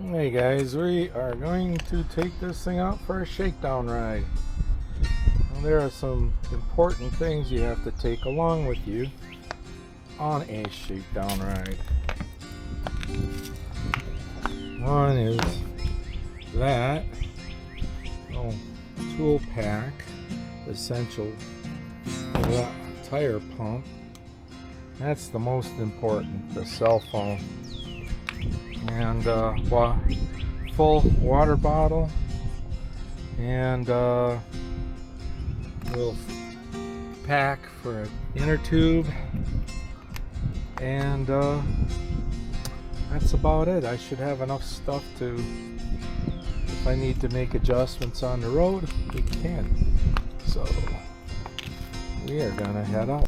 Hey guys, we are going to take this thing out for a shakedown ride. Now, there are some important things you have to take along with you on a shakedown ride. One is that tool pack, essential tire pump. That's the most important, the cell phone. And full water bottle and little pack for an inner tube, and that's about it. I should have enough stuff to, if I need to make adjustments on the road, we can. So we are gonna head out.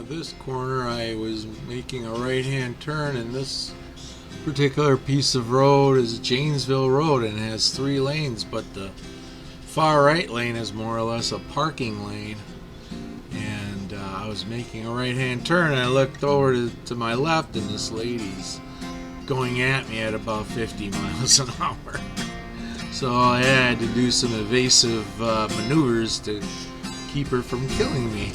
This corner I was making a right-hand turn, and this particular piece of road is Janesville Road and it has 3 lanes, but the far right lane is more or less a parking lane. And I was making a right-hand turn and I looked over to my left, and this lady's going at me at about 50 miles an hour. So I had to do some evasive maneuvers to keep her from killing me.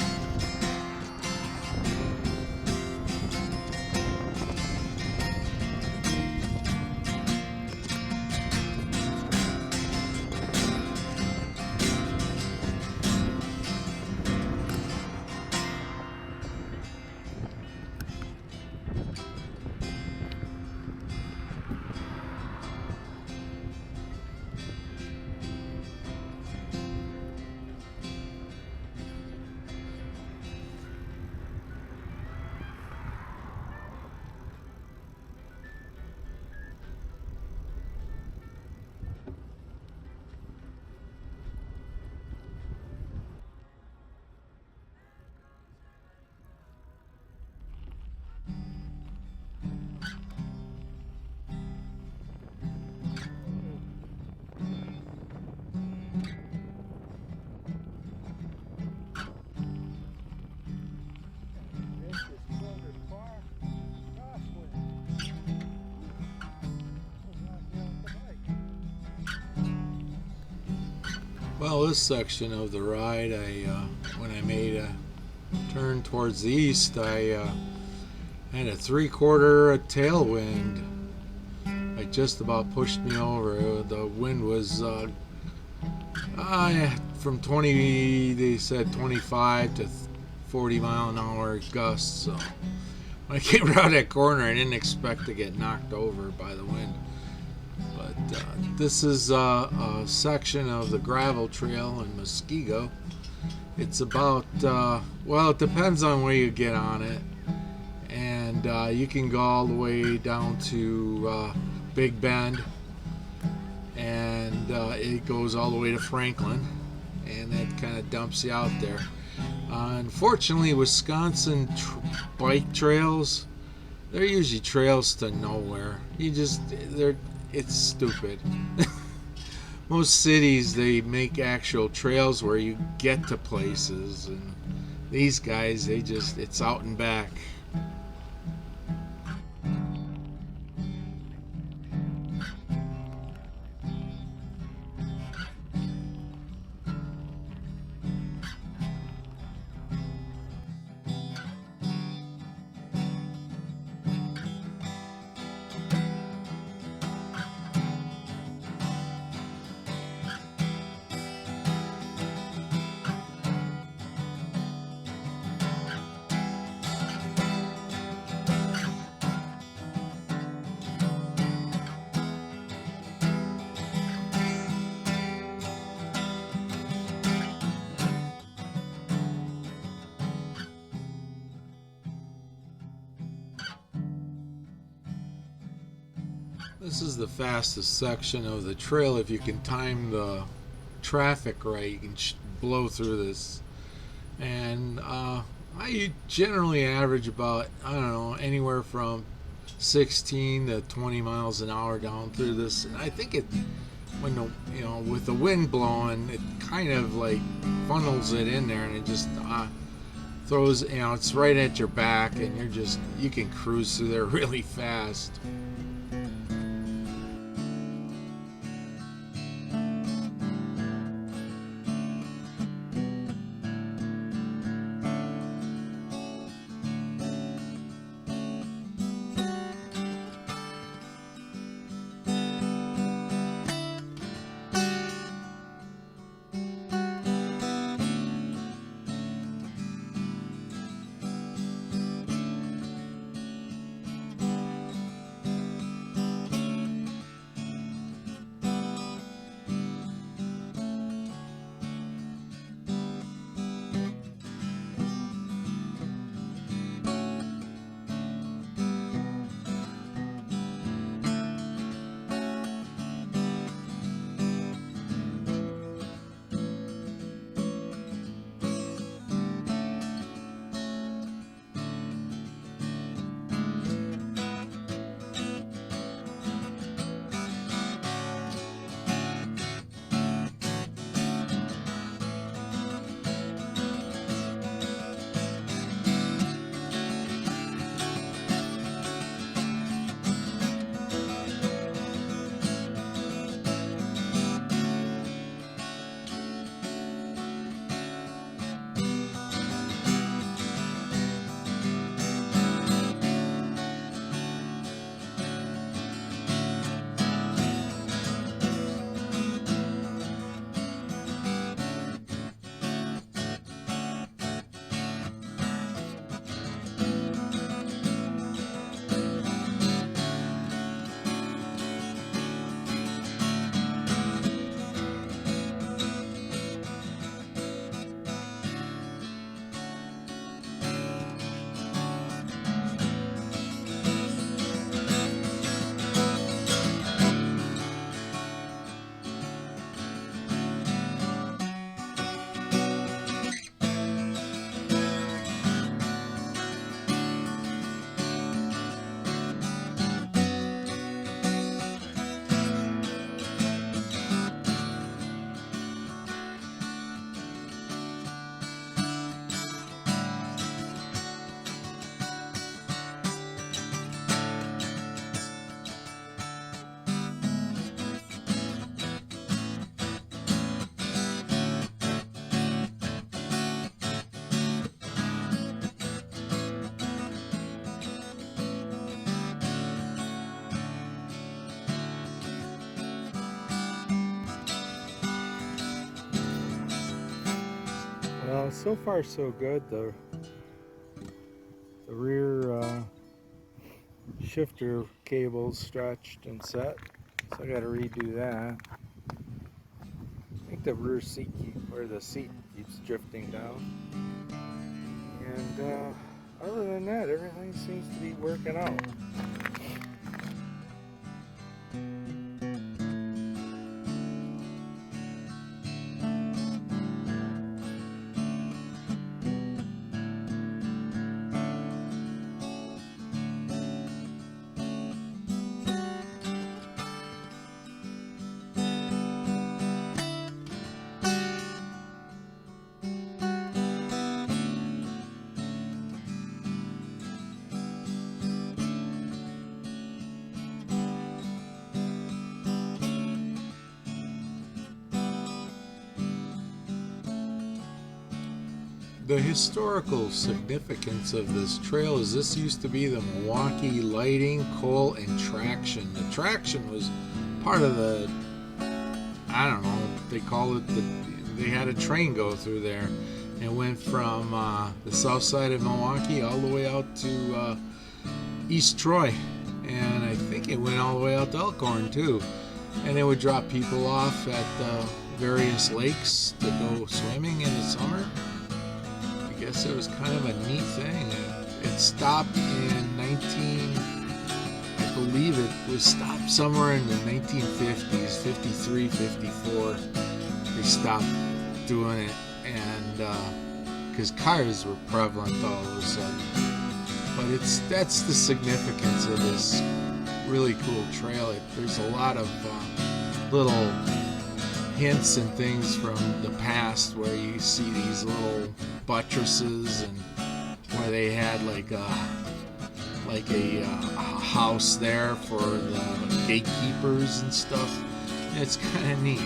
Well, this section of the ride, when I made a turn towards the east, I had a 3/4 tailwind. It just about pushed me over. The wind was from 20, they said 25 to 40 mile an hour gusts. So when I came around that corner, I didn't expect to get knocked over by the wind. But this is a section of the gravel trail in Muskego. It's about, well, it depends on where you get on it. And you can go all the way down to Big Bend. And it goes all the way to Franklin. And that kind of dumps you out there. Unfortunately, Wisconsin bike trails, they're usually trails to nowhere. It's stupid. Most cities, they make actual trails where you get to places, and these guys, it's out and back. This is the fastest section of the trail. If you can time the traffic right, you can blow through this. And I generally average about, I don't know, anywhere from 16 to 20 miles an hour down through this. And I think when with the wind blowing, it kind of like funnels it in there, and it just throws, it's right at your back, and you can cruise through there really fast. Well, so far so good. The rear shifter cable's stretched and set, so I got to redo that. I think the rear seat the seat keeps drifting down. And other than that, everything seems to be working out. The historical significance of this trail is this used to be the Milwaukee Lighting, Coal, and Traction. The traction was part of the, I don't know, they call it they had a train go through there. It went from the south side of Milwaukee all the way out to East Troy. And I think it went all the way out to Elkhorn too. And it would drop people off at various lakes to go swimming in the summer. I guess it was kind of a neat thing. It stopped in I believe it was stopped somewhere in the 1950s, 53, 54. They stopped doing it, and because cars were prevalent all of a sudden. But that's the significance of this really cool trail. There's a lot of little hints and things from the past where you see these little buttresses, and where they had like a house there for the gatekeepers and stuff. It's kind of neat.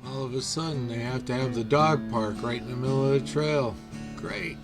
All of a sudden they have to have the dog park right in the middle of the trail. Great.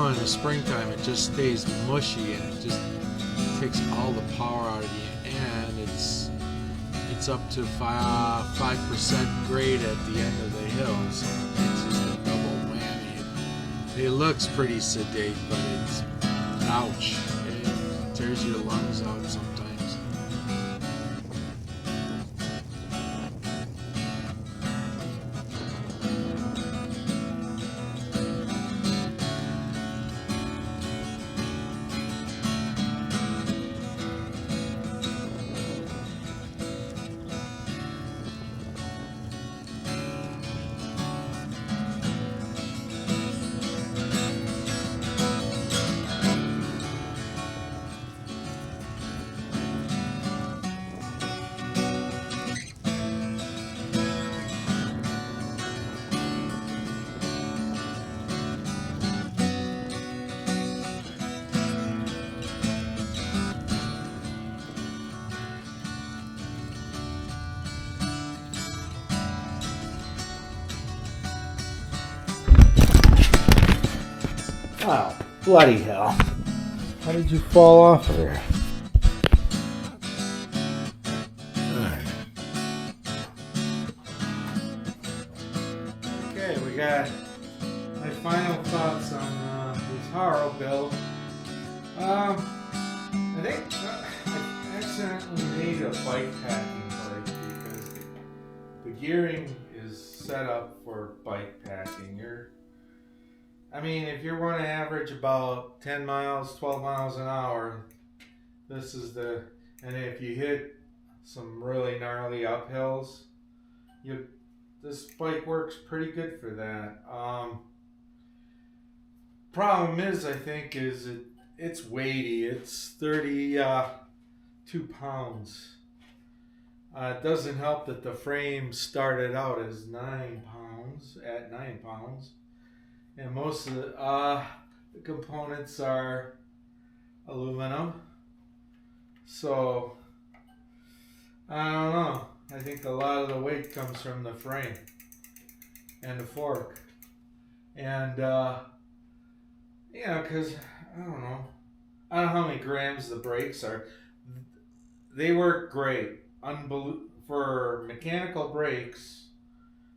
In the springtime it just stays mushy, and it just takes all the power out of you, and it's up to 5% grade at the end of the hill, so it's just a double whammy. It looks pretty sedate, but it's ouch. It tears your lungs out sometimes. Oh, bloody hell. How did you fall off of there? Okay, we got my final thoughts on this Haro build. I think I accidentally made a bike packing bike because the gearing is set up for bike packing. If you want to average about 10 miles, 12 miles an hour, this is and if you hit some really gnarly uphills, this bike works pretty good for that. Problem is, I think, it's weighty. It's 32 pounds. It doesn't help that the frame started out as 9 pounds, and most of the components are aluminum. So I don't know. I think a lot of the weight comes from the frame and the fork, and because I don't know how many grams the brakes are. They work great. For mechanical brakes,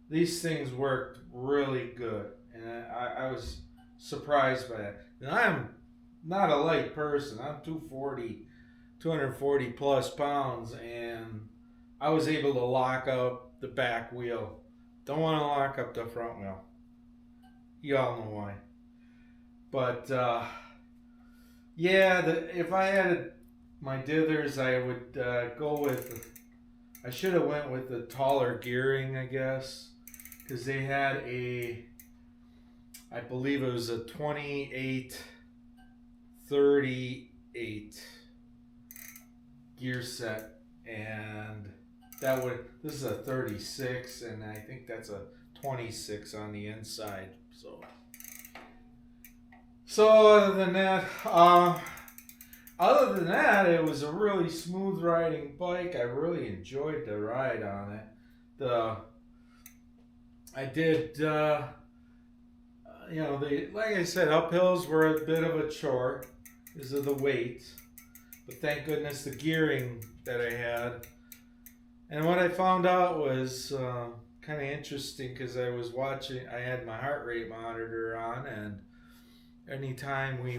these things worked really good, and I was surprised by that. And I'm not a light person. I'm 240 plus pounds, and I was able to lock up the back wheel. Don't want to lock up the front wheel. You all know why. But if I had my dithers, I would go with. I should have went with the taller gearing, I guess, because they had I believe it was a 28-38 gear set, and this is a 36, and I think that's a 26 on the inside. So other than that, it was a really smooth riding bike. I really enjoyed the ride on it. Like I said, uphills were a bit of a chore because of the weight. But thank goodness the gearing that I had. And what I found out was kind of interesting because I had my heart rate monitor on, and anytime I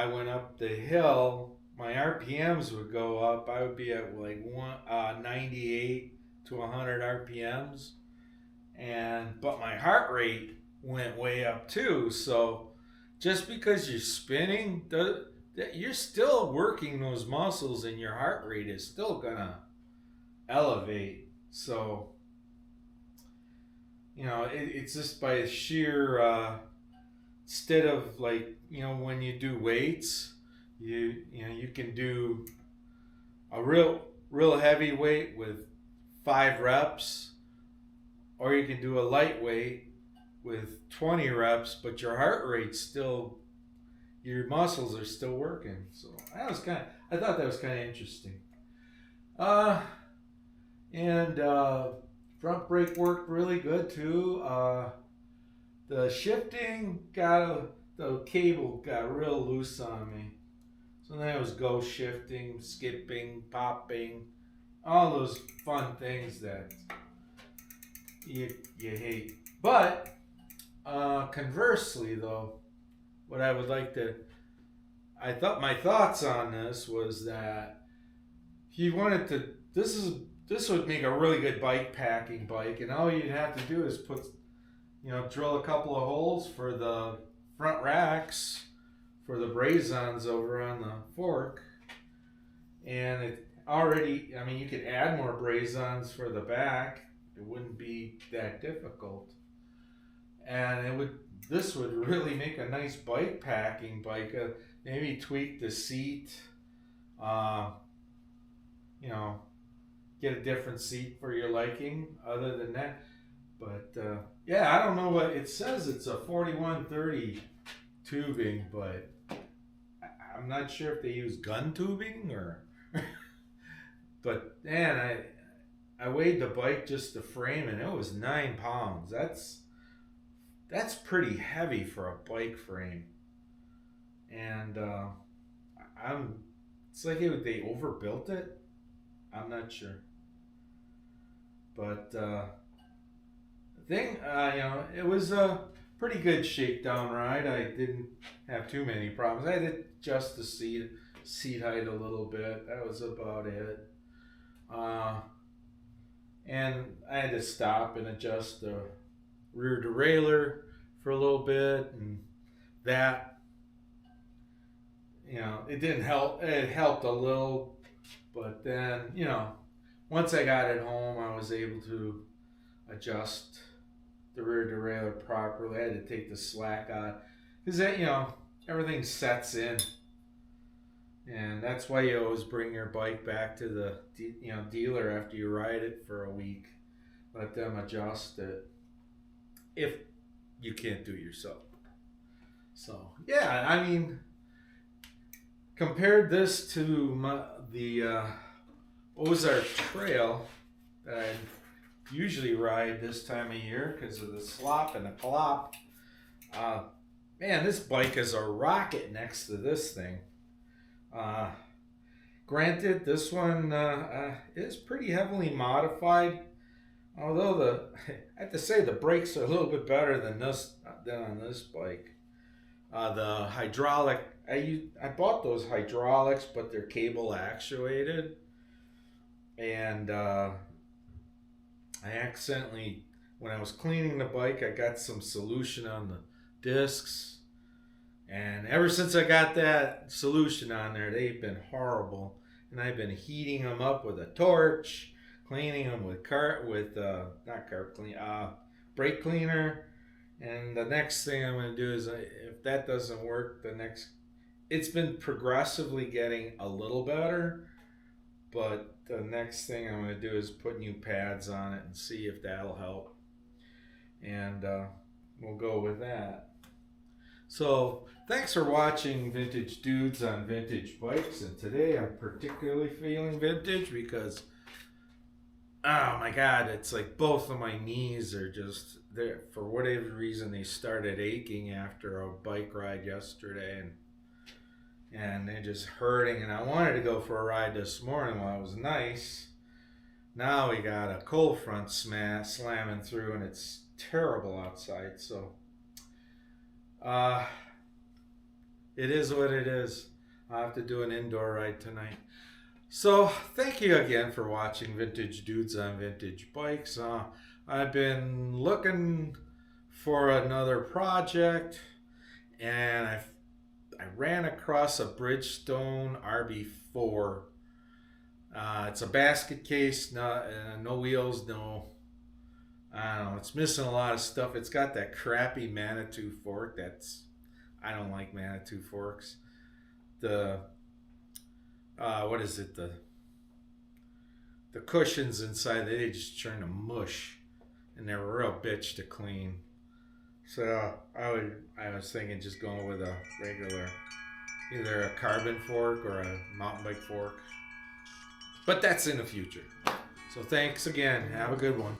went up the hill, my RPMs would go up. I would be at like 98 to 100 RPMs, but my heart rate went way up too. So just because you're spinning, you're still working those muscles, and your heart rate is still gonna elevate. So it's just by sheer instead of when you do weights, you can do a real heavy weight with 5 reps, or you can do a lightweight with 20 reps, but your heart rate's still, your muscles are still working. So I thought that was kind of interesting. And front brake worked really good too. The shifting the cable got real loose on me. So then it was ghost shifting, skipping, popping, all those fun things that you hate. But conversely though, my thoughts on this was that if you wanted to, this would make a really good bike packing bike, and all you'd have to do is drill a couple of holes for the front racks for the brazons over on the fork, and you could add more brazons for the back. It wouldn't be that difficult, and this would really make a nice bike packing bike. Maybe tweak the seat, get a different seat for your liking. Other than that, but I don't know what it says. It's a 4130 tubing, but I'm not sure if they use gun tubing or. But man, I weighed the bike, just the frame, and it was 9 pounds. that's pretty heavy for a bike frame. And it's like they overbuilt it. I'm not sure. But the thing, it was a pretty good shakedown ride. I didn't have too many problems. I had to adjust the seat height a little bit. That was about it. And I had to stop and adjust the rear derailleur for a little bit, and that, it didn't help. It helped a little, but then, once I got it home, I was able to adjust the rear derailleur properly. I had to take the slack out because that, everything sets in. And that's why you always bring your bike back to the dealer after you ride it for a week. Let them adjust it if you can't do it yourself. So yeah, I mean, compared this to the Ozark Trail that I usually ride this time of year because of the slop and the plop. Man, this bike is a rocket next to this thing. Granted, this one is pretty heavily modified. Although I have to say the brakes are a little bit better than on this bike. The hydraulic, I bought those hydraulics, but they're cable actuated, and I accidentally, when I was cleaning the bike, I got some solution on the discs. And ever since I got that solution on there, they've been horrible. And I've been heating them up with a torch, cleaning them with brake cleaner. And the next thing I'm going to do is, if that doesn't work, it's been progressively getting a little better. But the next thing I'm going to do is put new pads on it and see if that'll help. And we'll go with that. So, thanks for watching Vintage Dudes on Vintage Bikes, and today I'm particularly feeling vintage because, oh my god, it's like both of my knees are just, for whatever reason, they started aching after a bike ride yesterday, and they're just hurting, and I wanted to go for a ride this morning while it was nice. Now we got a cold front slamming through, and it's terrible outside, so it is what it is. I'll have to do an indoor ride tonight. So thank you again for watching Vintage Dudes on Vintage Bikes. I've been looking for another project, and I ran across a Bridgestone RB4. It's a basket case, no wheels, I don't know, it's missing a lot of stuff. It's got that crappy Manitou fork. I don't like Manitou forks. The cushions inside, they just turn to mush, and they're a real bitch to clean. So I was thinking just going with a regular, either a carbon fork or a mountain bike fork. But that's in the future. So thanks again. Have a good one.